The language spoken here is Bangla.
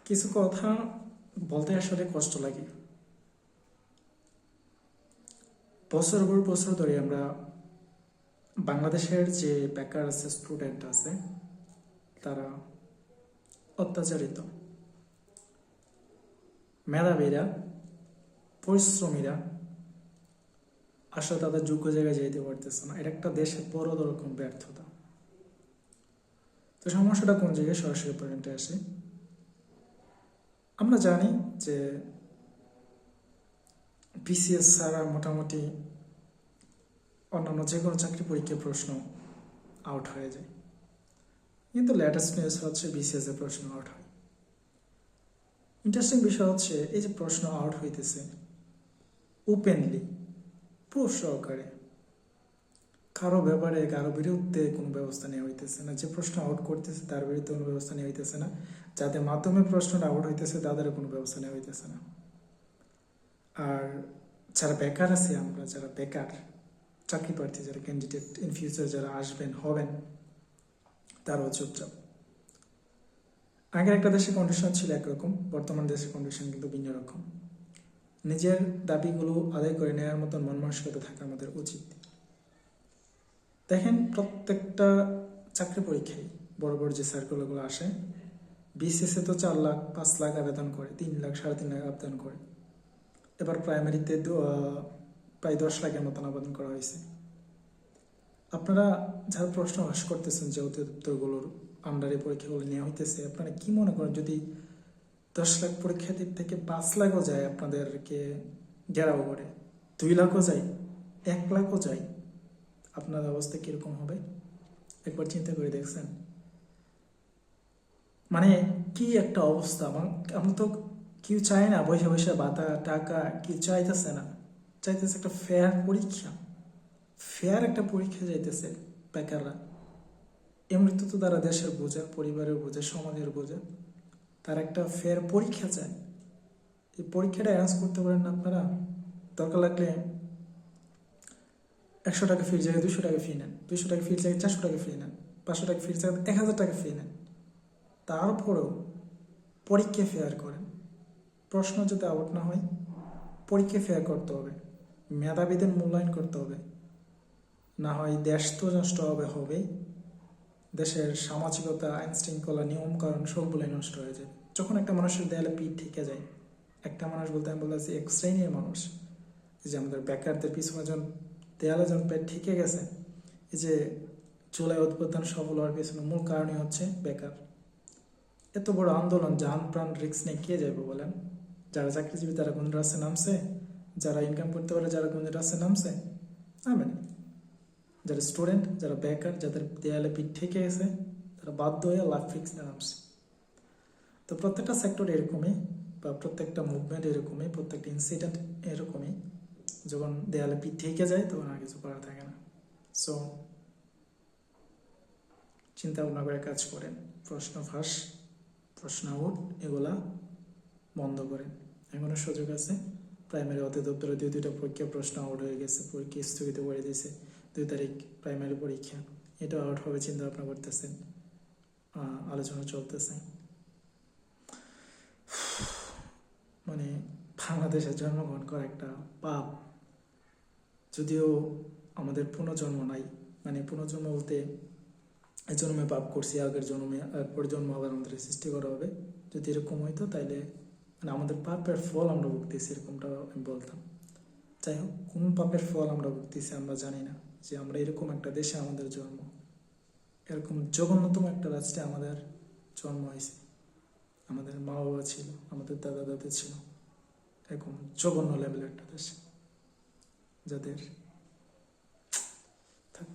কিছু কথা বলতে আসলে কষ্ট লাগে। বছর পর বছর ধরে আমরা বাংলাদেশের যে বেকার আছে, স্টুডেন্ট আছে, তারা অত্যাচারিত। মেধাবীরা, পরিশ্রমীরা আসলে তাদের যোগ্য জায়গায় যেতে পারতেছে না। এটা একটা দেশের বড় রকম ব্যর্থতা। তো সমস্যাটা কোন জায়গায়? সরাসরি পয়েন্টে আসে। আমরা জানি যে বিসিএস ছাড়া মোটামুটি অন্যান্য যে কোনো চাকরি পরীক্ষার প্রশ্ন আউট হয়ে যায়, কিন্তু লেটেস্ট নিউজ হচ্ছে বিসিএস এর প্রশ্ন আউট হয়। ইন্টারেস্টিং বিষয় হচ্ছে এই যে প্রশ্ন আউট হইতেছে ওপেনলি, প্রুফ সহকারে, কারো ব্যাপারে কারো বিরুদ্ধে কোনো ব্যবস্থা নেওয়া হইতেছে না। যে প্রশ্ন আউট করতেছে তার বিরুদ্ধে কোনো ব্যবস্থা নেওয়া হইতেছে না। যাদের মাধ্যমে প্রশ্নটা আউট হইতেছে তাদের কোনো ব্যবস্থা নেওয়া হইতেছে না। আর যারা বেকার আছে, আমরা যারা বেকার চাকরি প্রার্থী, যারা ক্যান্ডিডেট ইন ফিউচার যারা আসবেন হবেন, তারাও চুপচাপ। আগের একটা দেশের কন্ডিশন ছিল একরকম, বর্তমান দেশের কন্ডিশন কিন্তু ভিন্ন রকম। নিজের দাবিগুলো আদায় করে নেওয়ার মতন মন মানসিকতা থাকা আমাদের উচিত। দেখেন, প্রত্যেকটা চাকরি পরীক্ষায় বড় বড় যে সার্কুলারগুলো আসে, বিসিএসে তো 4 লাখ 5 লাখ আবেদন করে, 3 লাখ 3.5 লাখ আবেদন করে। এবার প্রাইমারিতে প্রায় 10 লাখের মতন আবেদন করা হয়েছে। আপনারা যারা প্রশ্ন ফাঁস করতেছেন যে অধিদপ্তরগুলোর আন্ডারে পরীক্ষাগুলো নেওয়া হইতেছে, আপনারা কি মনে করেন যদি 10 লাখ পরীক্ষার্থীর থেকে 5 লাখও যায় আপনাদেরকে ঘেরাও করে, 2 লাখও যায়, 1 লাখও যায়, আপনার অবস্থা কিরকম হবে? একবার চিন্তা করে দেখছেন? মানে কি একটা অবস্থা! আমরা তো কেউ চায় না বসে বসে ভাতা টাকা, কি চাইতেছে না, চাইতেছে একটা ফেয়ার পরীক্ষা। ফেয়ার একটা পরীক্ষা চাইতেছে বেকাররা। এমনিতে তো তারা দেশের বোঝা, পরিবারের বোঝা, সমাজের বোঝা, তার একটা ফেয়ার পরীক্ষা চায়। এই পরীক্ষাটা অ্যারেঞ্জ করতে পারেন না আপনারা? দরকার লাগলে 100 টাকা ফির জায়গায় 200 টাকা ফি নেন, 200 টাকা ফির জায়গায় 400 টাকা ফি নেন, 500 টাকা ফির জায়গায় 1000 টাকা ফি নেন। তারপরেও পরীক্ষা ফেয়ার করেন। প্রশ্ন যাতে আউট না হয়, পরীক্ষা ফেয়ার করতে হবে, মেধাবীদের মূল্যায়ন করতে হবে। না হয় দেশ তো নষ্ট হবেই, দেশের সামাজিকতা, আইন শৃঙ্খলা, নিয়মকানুন সবগুলোই নষ্ট হয়ে যায়। যখন একটা মানুষের দেয়ালে পিঠ থেকে যায়, একটা মানুষ বলতে আমি বলতেছি এক শ্রেণীর মানুষ, এই যে আমাদের বেকারদের পিছনে যখন দেয়ালে যখন পেট ঠিকে গেছে, এই যে জুলাই উদ্বোধন সফল হওয়ার পিছনে মূল কারণই হচ্ছে বেকার। এত বড় আন্দোলন, জান প্রাণ রিস্ক নিয়ে কে যাবে বলেন? যারা চাকরিজীবী তারা কোন রাস্তায় নামছে? যারা ইনকাম করতে পারে যারা কোন রাস্তায় নামছে? নামেন। যারা স্টুডেন্ট, যারা বেকার, যাদের দেয়ালে পিঠ ঠেকে গেছে, তারা বাধ্য হয়ে লাইফ ফিক্স নামছে। তো প্রত্যেকটা সেক্টর এরকমই, বা প্রত্যেকটা মুভমেন্ট এরকমই, প্রত্যেকটা ইনসিডেন্ট এরকমই। যখন দেয়ালে পিঠ ঠেকে যায় তখন আর কিছু করা থাকে না। সো চিন্তা ভাবনা করে কাজ করেন। প্রশ্ন ফাঁস, প্রশ্ন আউট, এগুলা বন্ধ করেন। এখনো সুযোগ আছে। প্রাইমারি অধিদপ্তরে 2টা পরীক্ষা প্রশ্ন আউট হয়ে গেছে, পরীক্ষা স্থগিত করে দিয়েছে। 2 তারিখ প্রাইমারি পরীক্ষা, এটা আউট হবে চিন্তা ভাবনা করতেছেন, আলোচনা চলতেছে। মানে বাংলাদেশে জন্মগ্রহণ করা একটা পাপ। যদিও আমাদের পুনর্জন্ম নাই, মানে পুনর্জন্ম বলতে এই জন্মে পাপ করছি, আগের জন্মে পরে জন্ম আবার আমাদের সৃষ্টি করা হবে। যদি এরকম হইতো তাইলে মানে আমাদের পাপের ফল আমরা ভুগতেছি, এরকমটা আমি বলতাম। যাই হোক, কোন পাপের ফল আমরা ভুগতেছি আমরা জানি না, যে আমরা এরকম একটা দেশে আমাদের জন্ম, এরকম জঘন্যতম একটা রাষ্ট্রে আমাদের জন্ম হয়েছে। আমাদের মা বাবা ছিল, আমাদের দাদা দাদি ছিল, এরকম জঘন্য লেভেলের একটা দেশ যাদের থাক।